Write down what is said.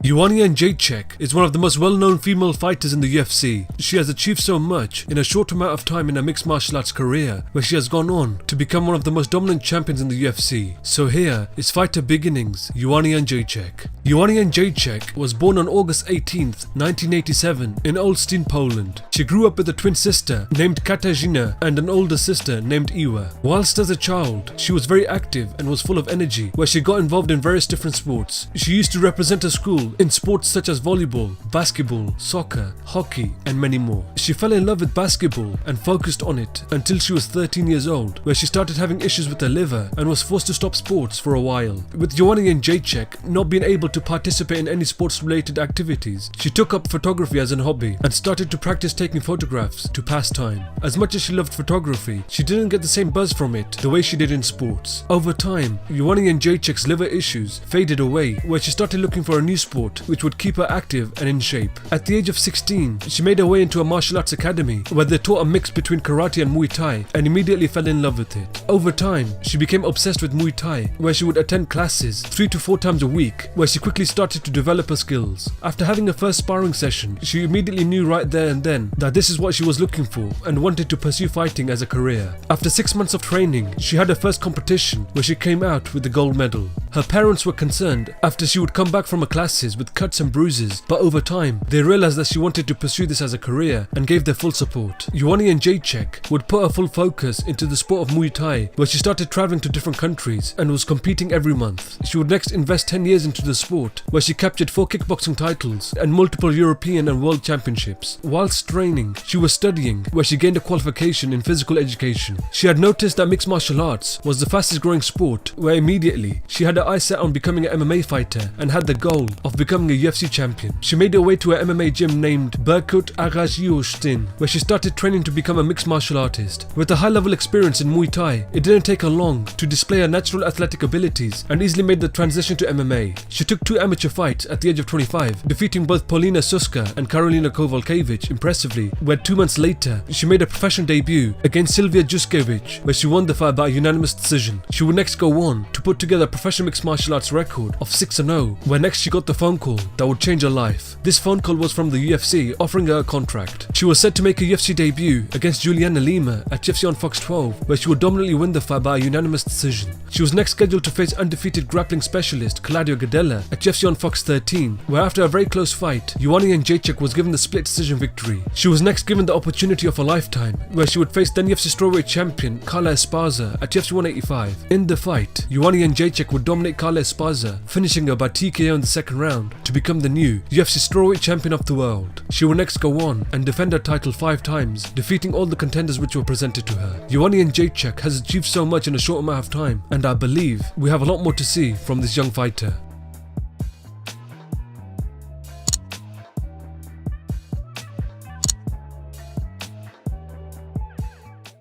Joanna Jedrzejczyk is one of the most well-known female fighters in the UFC. She has achieved so much in a short amount of time in her mixed martial arts career, where she has gone on to become one of the most dominant champions in the UFC. So here is Fighter Beginnings Joanna Jedrzejczyk. Joanna Jedrzejczyk was born on August 18th, 1987 in Olsztyn, Poland. She grew up with a twin sister named Katarzyna and an older sister named Iwa. Whilst as a child, she was very active and was full of energy, where she got involved in various different sports. She used to represent her school in sports such as volleyball, basketball, soccer, hockey, and many more. She fell in love with basketball and focused on it until she was 13 years old, where she started having issues with her liver and was forced to stop sports for a while. With Joanna Jedrzejczyk not being able to participate in any sports-related activities, she took up photography as a hobby and started to practice taking photographs to pass time. As much as she loved photography, she didn't get the same buzz from it the way she did in sports. Over time, Joanna Jedrzejczyk's liver issues faded away, where she started looking for a new sport which would keep her active and in shape. At the age of 16, she made her way into a martial arts academy where they taught a mix between karate and Muay Thai and immediately fell in love with it. Over time, she became obsessed with Muay Thai, where she would attend classes 3 to 4 times a week, where she quickly started to develop her skills. After having her first sparring session, she immediately knew right there and then that this is what she was looking for and wanted to pursue fighting as a career. After 6 months of training, she had her first competition where she came out with the gold medal. Her parents were concerned after she would come back from her classes with cuts and bruises, but over time, they realized that she wanted to pursue this as a career and gave their full support. Joanna Jedrzejczyk would put her full focus into the sport of Muay Thai, where she started traveling to different countries and was competing every month. She would next invest 10 years into the sport, where she captured 4 kickboxing titles and multiple European and world championships. Whilst training, she was studying, where she gained a qualification in physical education. She had noticed that mixed martial arts was the fastest growing sport, where immediately she had her eyes set on becoming an MMA fighter and had the goal of becoming a UFC champion. She made her way to an MMA gym named Berkut Olsztyn, where she started training to become a mixed martial artist. With a high-level experience in Muay Thai, it didn't take her long to display her natural athletic abilities and easily made the transition to MMA. She took 2 amateur fights at the age of 25, defeating both Paulina Suska and Karolina Kowalkiewicz impressively, where 2 months later, she made a professional debut against Sylwia Juszkiewicz, where she won the fight by a unanimous decision. She would next go on to put together a professional mixed martial arts record of 6-0, where next she got the phone call that would change her life. This phone call was from the UFC offering her a contract. She was set to make a UFC debut against Juliana Lima at UFC on Fox 12, where she would dominantly win the fight by a unanimous decision. She was next scheduled to face undefeated grappling specialist Claudio Gadella at UFC on Fox 13, where after a very close fight, Joanna Jedrzejczyk was given the split decision victory. She was next given the opportunity of a lifetime, where she would face then UFC strawweight champion Carla Esparza at UFC 185. In the fight, Joanna Jedrzejczyk would dominate Carla Esparza, finishing her by TKO in the second round to become the new UFC strawweight champion of the world. She will next go on and defend her title 5 times, defeating all the contenders which were presented to her. Joanna Jedrzejczyk has achieved so much in a short amount of time, and I believe we have a lot more to see from this young fighter.